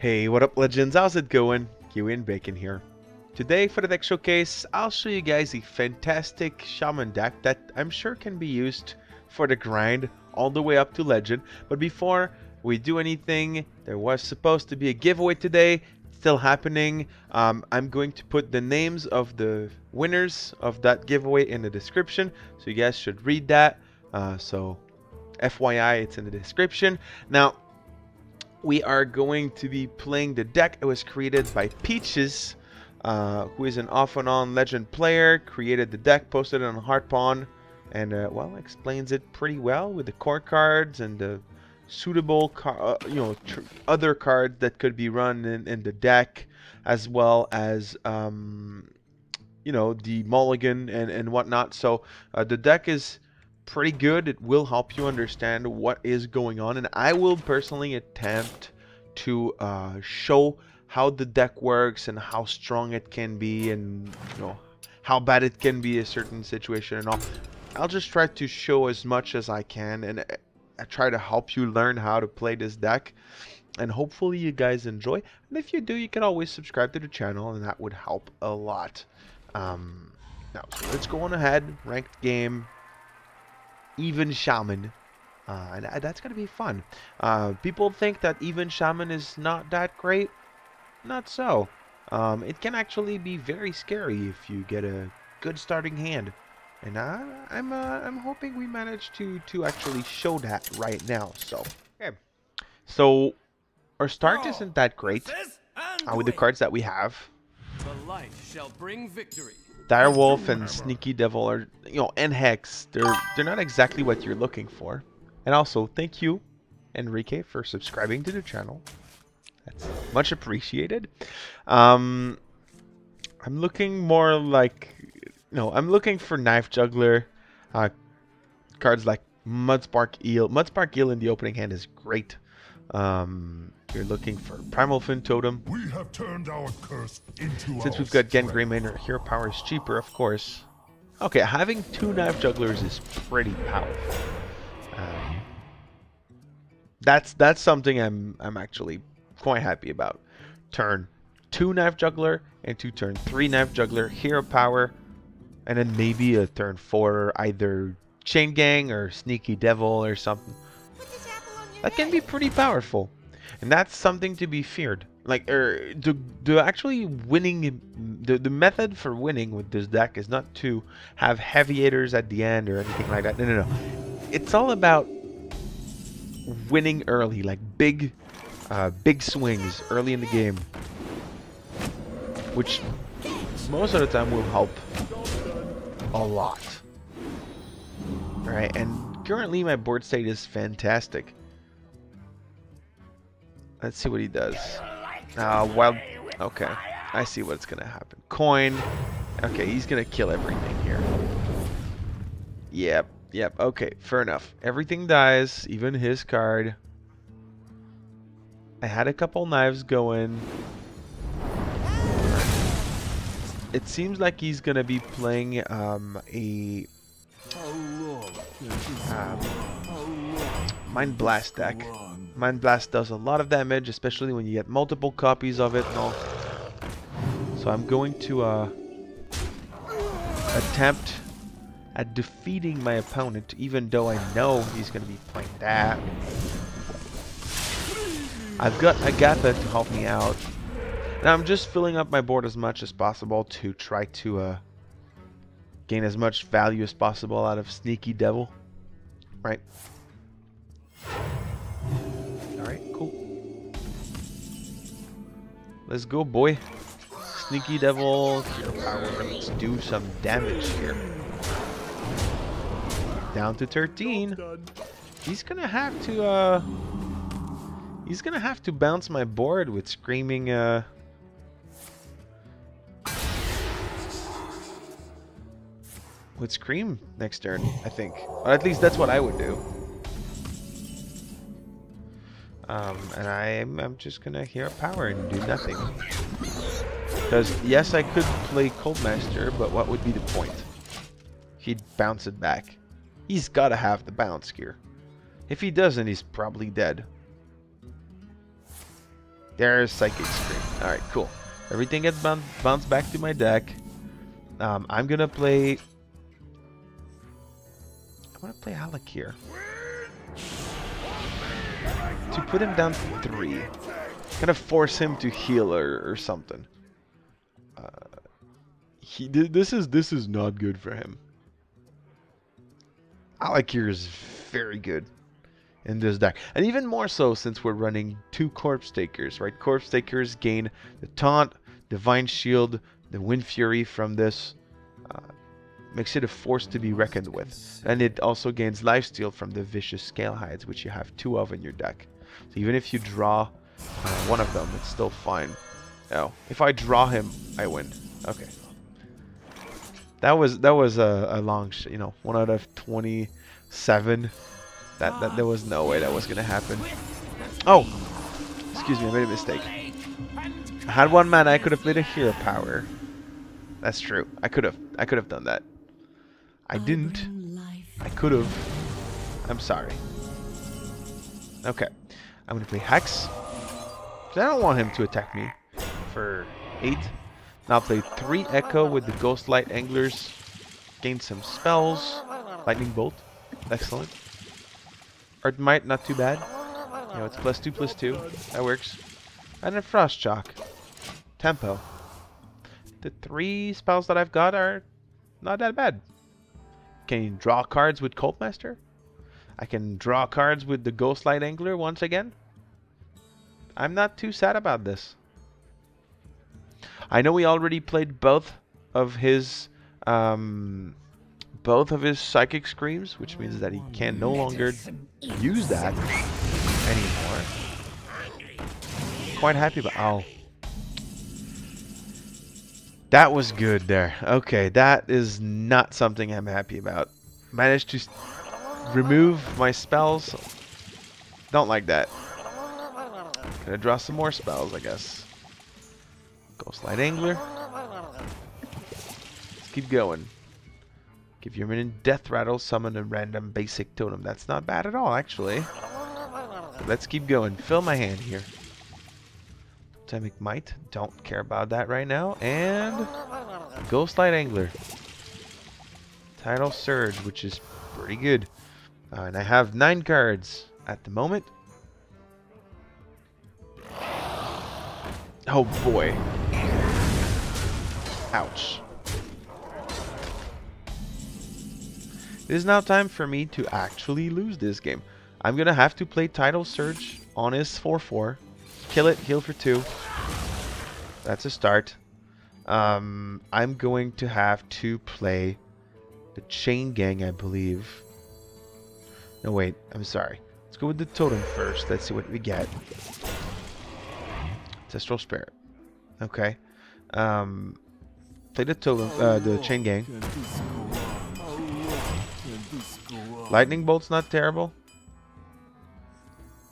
Hey, what up legends? How's it going? CoOn Bacon here. Today for the deck showcase, I'll show you guys a fantastic Shaman deck that I'm sure can be used for the grind all the way up to legend. But before we do anything, there was supposed to be a giveaway today. It's still happening. I'm going to put the names of the winners of that giveaway in the description, so you guys should read that. So FYI, it's in the description. Now, we are going to be playing the deck. It was created by Peaches, who is an off and on legend player. Created the deck, posted it on Hearthpwn, and well, explains it pretty well with the core cards and the suitable other cards that could be run in the deck, as well as the mulligan and whatnot. So the deck is pretty good. It will help you understand what is going on, and I will personally attempt to show how the deck works and how strong it can be, and how bad it can be a certain situation and all. I'll just try to show as much as I can, and I try to help you learn how to play this deck, and hopefully you guys enjoy. And if you do, you can always subscribe to the channel, and that would help a lot. Now, so let's go on ahead. Ranked game, even Shaman, and that's gonna be fun. People think that even Shaman is not that great. Not so. It can actually be very scary if you get a good starting hand, and I'm hoping we manage to actually show that right now. So okay, so our start isn't that great with the cards that we have. The light shall bring victory. Direwolf and Sneaky Devil are, and Hex, they're not exactly what you're looking for. And also, thank you, Enrique, for subscribing to the channel. That's much appreciated. I'm looking more like, I'm looking for Knife Juggler, cards like Mudspark Eel. Mudspark Eel in the opening hand is great. You're looking for Primal Fin Totem. We have turned our curse into Since we've got Gen Greymane, our hero power is cheaper, of course. Okay, having two Knife Jugglers is pretty powerful. That's something I'm actually quite happy about. Turn 2 Knife Juggler into turn 3 Knife Juggler, hero power, and then maybe a turn 4 either Chain Gang or Sneaky Devil or something. That can be pretty powerful, and that's something to be feared. Like, the actually winning, the method for winning with this deck is not to have heavy hitters at the end or anything like that. No. It's all about winning early, like big swings early in the game, which most of the time will help a lot. All right, and currently my board state is fantastic. Let's see what he does. Wild. Okay, I see what's gonna happen. Coin. Okay, he's gonna kill everything here. Yep. Okay, fair enough. Everything dies, even his card. I had a couple knives going. It seems like he's gonna be playing Mind Blast deck. Mind Blast does a lot of damage, especially when you get multiple copies of it and all. So I'm going to attempt at defeating my opponent, even though I know he's going to be playing that. I've got Hagatha to help me out. And I'm just filling up my board as much as possible to try to gain as much value as possible out of Sneaky Devil. Right? Alright, cool. Let's go, boy. Sneaky Devil, hero power. Let's do some damage here. Down to 13. He's gonna have to bounce my board with screaming with Scream next turn, I think. Or at least that's what I would do. And I'm just gonna hero power and do nothing. Because yes, I could play Cold Master, but what would be the point? He'd bounce it back. He's gotta have the bounce here. If he doesn't, he's probably dead. There's Psychic Scream. Alright, cool. Everything gets bounced back to my deck. I'm gonna play... I wanna play Alec here. To put him down to 3. Kind of force him to heal or something. This is not good for him. Alec here is very good in this deck, and even more so since we're running 2 Corpse Takers, right? Corpse Takers gain the Taunt, Divine Shield, the Wind Fury from this. Makes it a force to be reckoned with, and it also gains Lifesteal from the Vicious Scale Hides, which you have 2 of in your deck. So even if you draw one of them, it's still fine. Oh, if I draw him, I win. Okay. That was a long, 1 out of 27. That there was no way that was gonna happen. Oh, excuse me, I made a mistake. I had 1 mana. I could have played a Hero Power. That's true. I could have done that. I didn't. I could have. I'm sorry. Okay, I'm gonna play Hex. I don't want him to attack me for 8. Now play 3 Echo with the Ghostlight Anglers. Gain some spells. Lightning Bolt. Excellent. Earth Might, not too bad. You know, it's +2/+2. That works. And then Frost Shock. Tempo. The 3 spells that I've got are not that bad. Can you draw cards with Cult Master? I can draw cards with the Ghostlight Angler once again. I'm not too sad about this. I know we already played both of his Psychic Screams, which means that he can no longer use that anymore. Quite happy about. Oh, that was good there. Okay, that is not something I'm happy about. Managed to remove my spells. Don't like that. Gonna draw some more spells, I guess. Ghostlight Angler. Let's keep going. Give your minion Death Rattle, summon a random basic totem. That's not bad at all, actually. Let's keep going. Fill my hand here. Totemic Might. Don't care about that right now. And Ghostlight Angler. Tidal Surge, which is pretty good. And I have 9 cards at the moment. Oh boy. Ouch. It is now time for me to actually lose this game. I'm gonna have to play Tidal Surge on his 4/4. Kill it, heal for 2. That's a start. I'm going to have to play the Chain Gang, I believe. No, wait, I'm sorry. Let's go with the Totem first. Let's see what we get. Ancestral Spirit. Okay. Play the Totem, the Chain Gang. Lightning Bolt's not terrible.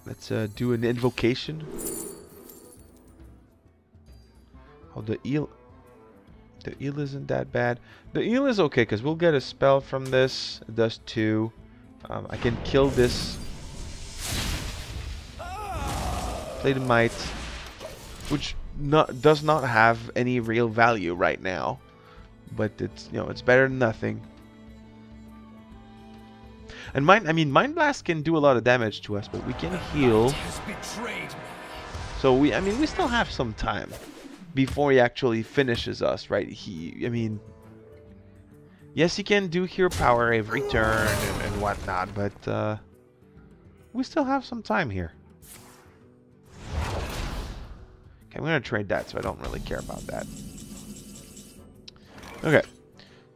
Let's do an Invocation. Oh, the eel. The eel isn't that bad. The eel is okay because we'll get a spell from this. It does 2. I can kill this. Play the Might, which does not have any real value right now, but it's it's better than nothing. And Mind Blast can do a lot of damage to us, but we can heal. So we still have some time before he actually finishes us, right? Yes, he can do Hero Power every turn and whatnot, but we still have some time here. Okay, I'm gonna trade that, so I don't really care about that. Okay.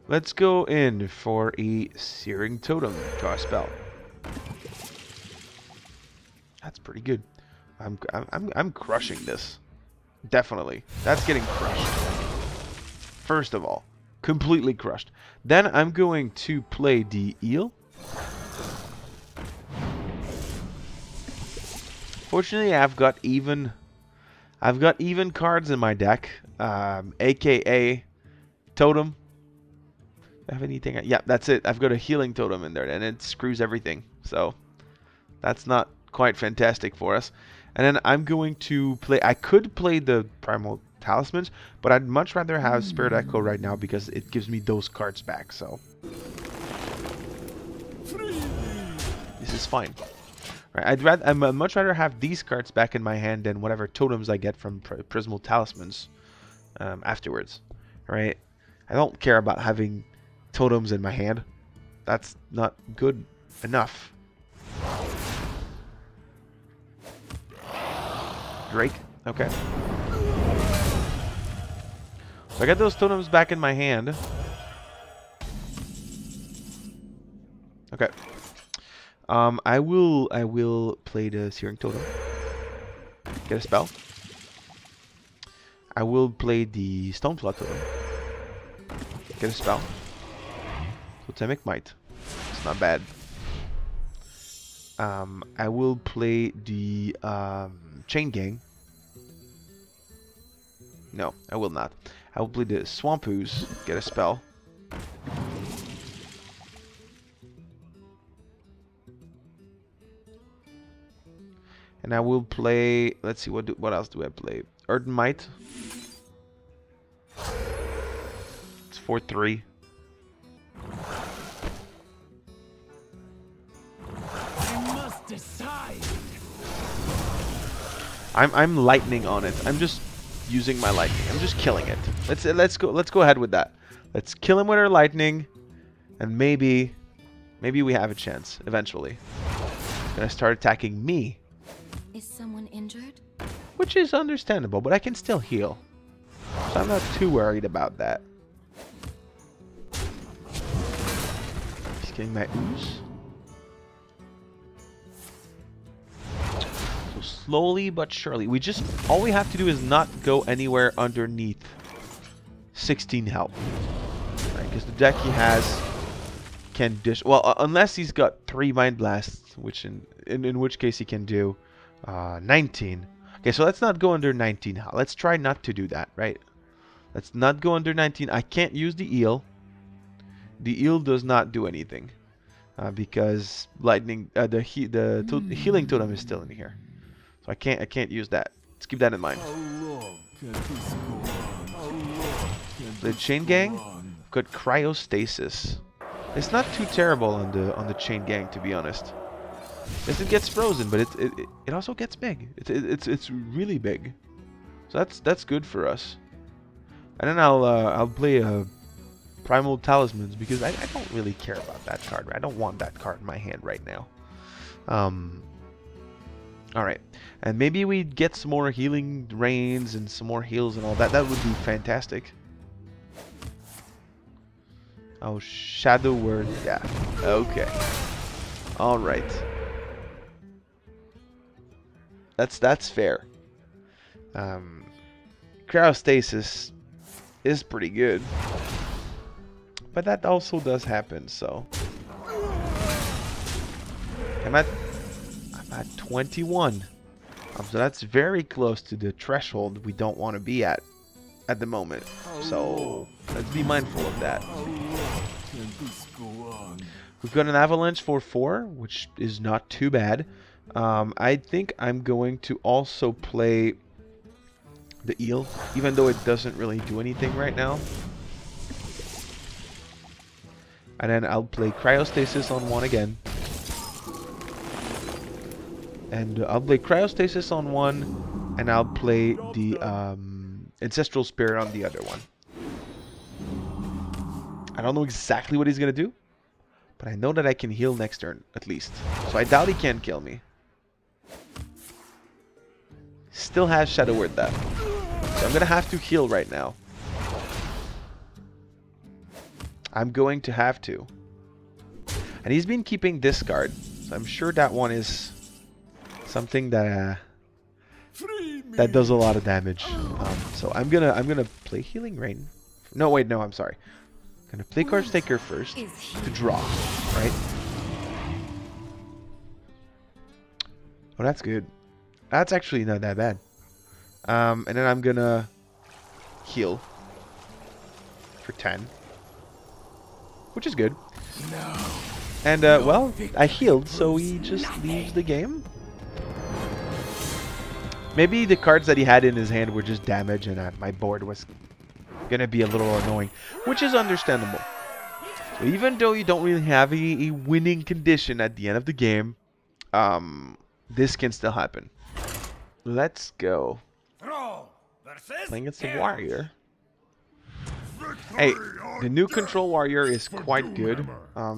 Let's go in for a Searing Totem. Draw a spell. That's pretty good. I'm crushing this. Definitely. That's getting crushed. First of all, completely crushed. Then I'm going to play the eel. Fortunately, I've got even cards in my deck, aka Totem. I have anything? Yeah, that's it. I've got a Healing Totem in there, and it screws everything. So that's not quite fantastic for us. And then I'm going to play... I could play the Primal Talismans, but I'd much rather have Spirit Echo right now because it gives me those cards back, so... This is fine. Right, I'd much rather have these cards back in my hand than whatever totems I get from Prismal Talismans afterwards. Right? I don't care about having totems in my hand. That's not good enough. Drake? Okay. So I got those totems back in my hand. Okay. I will play the Searing Totem. Get a spell. I will play the Stoneflood Totem. Get a spell. Totemic Might. It's not bad. I will play the Chain Gang. No, I will not. I will play the Swamp Ooze. Get a spell. And I will play. Let's see, what else do I play? Earth Might. It's 4/3. I must decide. I'm lightning on it. I'm just using my lightning. I'm just killing it. Let's go ahead with that. Let's kill him with our lightning, and maybe we have a chance eventually. He's gonna start attacking me. Is someone injured? Which is understandable, but I can still heal. So I'm not too worried about that. He's getting my ooze. So slowly but surely. All we have to do is not go anywhere underneath 16 health. Right, because the deck he has can dish... Well, unless he's got 3 Mind Blasts, which in which case he can do 19. Okay, so let's not go under 19. Let's try not to do that, right? Let's not go under 19. I can't use the eel. The eel does not do anything because lightning. The healing totem is still in here, so I can't use that. Let's keep that in mind. The Chain Gang got cryostasis. It's not too terrible on the Chain Gang, to be honest. Yes, it gets frozen, but it also gets big. It's really big, so that's good for us. And then I'll play Primal Talismans because I don't really care about that card. I don't want that card in my hand right now. All right, and maybe we get some more healing rains and some more heals and all that. That would be fantastic. Oh, Shadow Word. Yeah. Okay. All right. That's fair. Cryostasis is pretty good, but that also does happen. So I'm at 21. So that's very close to the threshold we don't want to be at the moment. So let's be mindful of that. We've got an Avalanche for 4, which is not too bad. I think I'm going to also play the eel, even though it doesn't really do anything right now. And then I'll play Cryostasis on 1 again. And I'll play Cryostasis on 1, and I'll play the Ancestral Spirit on the other one. I don't know exactly what he's going to do, but I know that I can heal next turn, at least. So I doubt he can kill me. Still has Shadow Word that. So I'm going to have to heal right now. I'm going to have to. And he's been keeping this card. So I'm sure that one is something that that does a lot of damage. So I'm gonna play Healing Rain. No, wait, no, I'm sorry. I'm gonna play Card Taker first to draw, right? Oh, that's good. That's actually not that bad. And then I'm gonna heal for 10, which is good. And well, I healed, so he just leaves the game. Maybe the cards that he had in his hand were just damage and my board was going to be a little annoying, which is understandable. So even though you don't really have a winning condition at the end of the game, this can still happen. Let's go. Playing against a warrior. Hey, the new control warrior is quite good,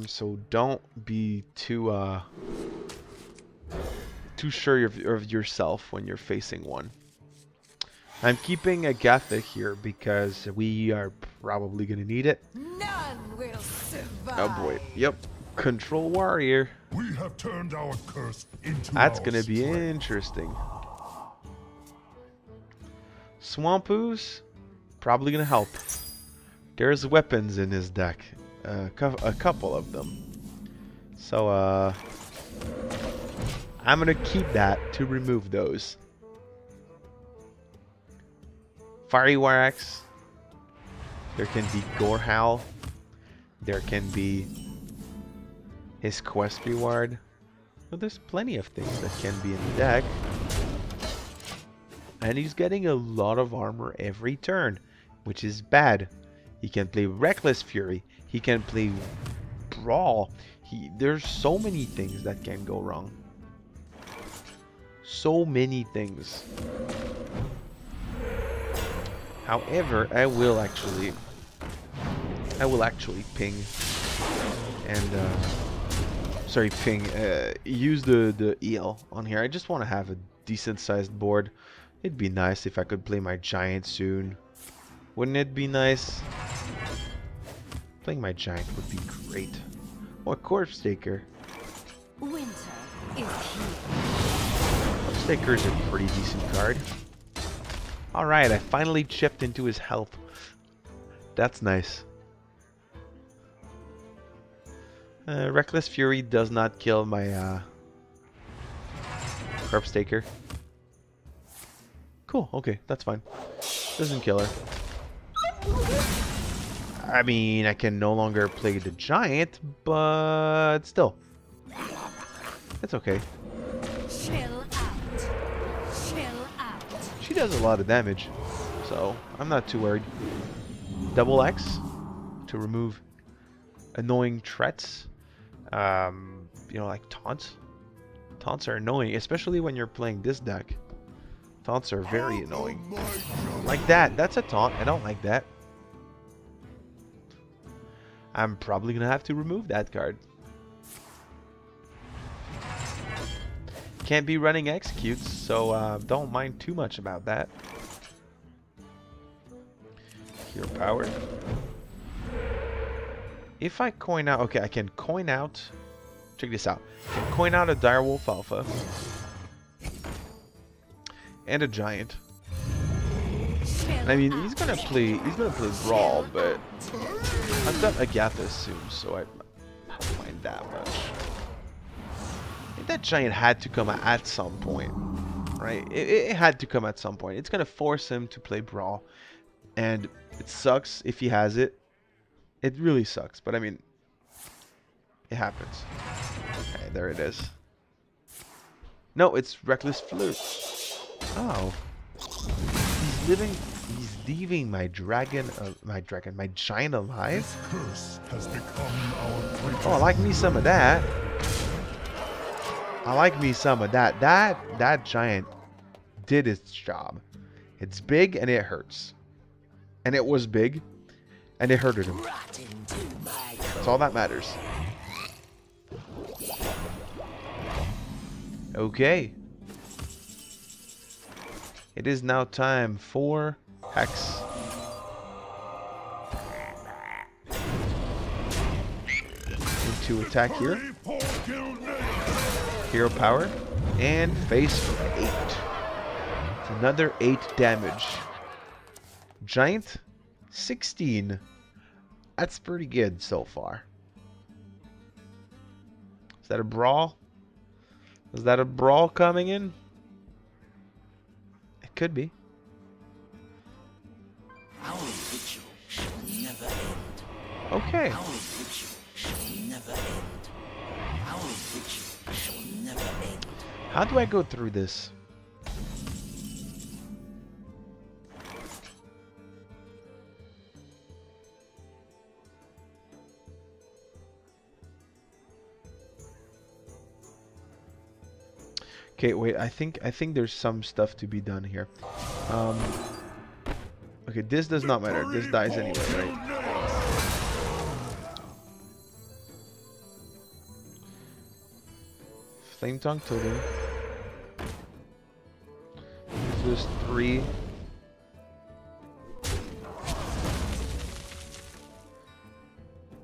so don't be too sure of yourself when you're facing one. I'm keeping Hagatha here because we are probably gonna need it. None will survive. Oh boy, yep, control warrior. We have turned our curse into That's our gonna be strength. interesting. Swampoos, probably gonna help. There's weapons in his deck, a couple of them. So I'm gonna keep that to remove those. Fiery Warax. There can be Gorehowl. There can be his quest reward. Well, there's plenty of things that can be in the deck. And he's getting a lot of armor every turn, which is bad. He can play Reckless Fury. He can play Brawl. There's so many things that can go wrong. So many things. However, I will actually ping and use the eel on here. I just want to have a decent sized board. It'd be nice if I could play my giant soon. Wouldn't it be nice? Playing my giant would be great. Or Corpse Taker. Winter is here. Corpse Taker is a pretty decent card. Alright, I finally chipped into his health. That's nice. Reckless Fury does not kill my Corpse Taker. Cool, okay, that's fine. Doesn't kill her. I mean, I can no longer play the giant, but still. It's okay. Chill out. Chill out. She does a lot of damage, so I'm not too worried. Double X to remove annoying threats. You know, like taunts. Taunts are annoying, especially when you're playing this deck. Taunts are very annoying. Like that. That's a taunt. I don't like that. I'm probably gonna have to remove that card. Can't be running executes, so don't mind too much about that. Hero power. If I coin out, okay, I can coin out. Check this out. I can coin out a Direwolf Alpha and a Giant. I mean, he's gonna play Brawl, but I've got Hagatha soon, so I don't mind that much. I think that Giant had to come at some point, right? It had to come at some point. It's gonna force him to play Brawl, and it sucks if he has it. It really sucks, but I mean, it happens. Okay, there it is. No, it's Reckless Flute. Oh. He's leaving my giant alive? This curse has become our greatest. Oh, I like me some of that. I like me some of that. That giant did its job. It's big and it hurts. And it was big and it hurted him. That's all that matters. Okay. It is now time for Hex. Need to attack here. Hero power. And face for 8. It's another 8 damage. Giant, 16. That's pretty good so far. Is that a brawl? Is that a brawl coming in? It could be. Our vigil shall never end. Okay. Our vigil shall never end. Our vigil shall never end. How do I go through this? Okay, wait. I think there's some stuff to be done here. Okay, this does not matter. This dies anyway, right? Flame Tongue Totem. This is 3.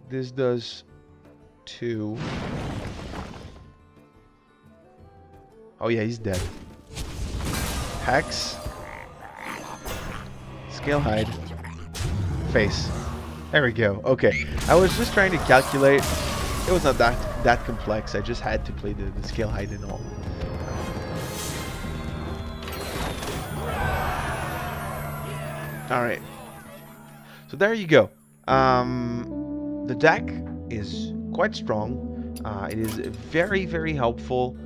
This does 2. Oh yeah, he's dead. Hex. Scale Hide. Face. There we go. Okay. I was just trying to calculate. It was not that complex. I just had to play the Scale Hide and all. Alright. So there you go. The deck is quite strong. It is very, very helpful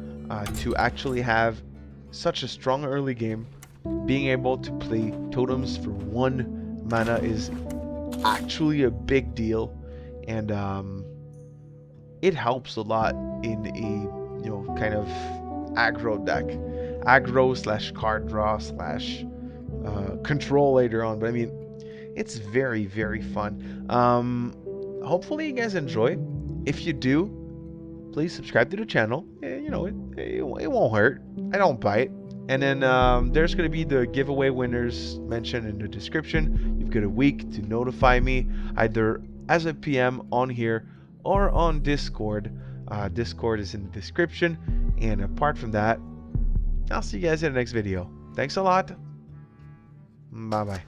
to actually have such a strong early game. Being able to play totems for 1 mana is actually a big deal, and it helps a lot in a, you know, kind of aggro deck, aggro slash card draw slash control later on. But I mean, it's very, very fun. Hopefully you guys enjoy. If you do, please subscribe to the channel. You know, it won't hurt. I don't bite. And then there's going to be the giveaway winners mentioned in the description. You've got a week to notify me, either as a PM on here or on Discord. Discord is in the description. And apart from that, I'll see you guys in the next video. Thanks a lot. Bye-bye.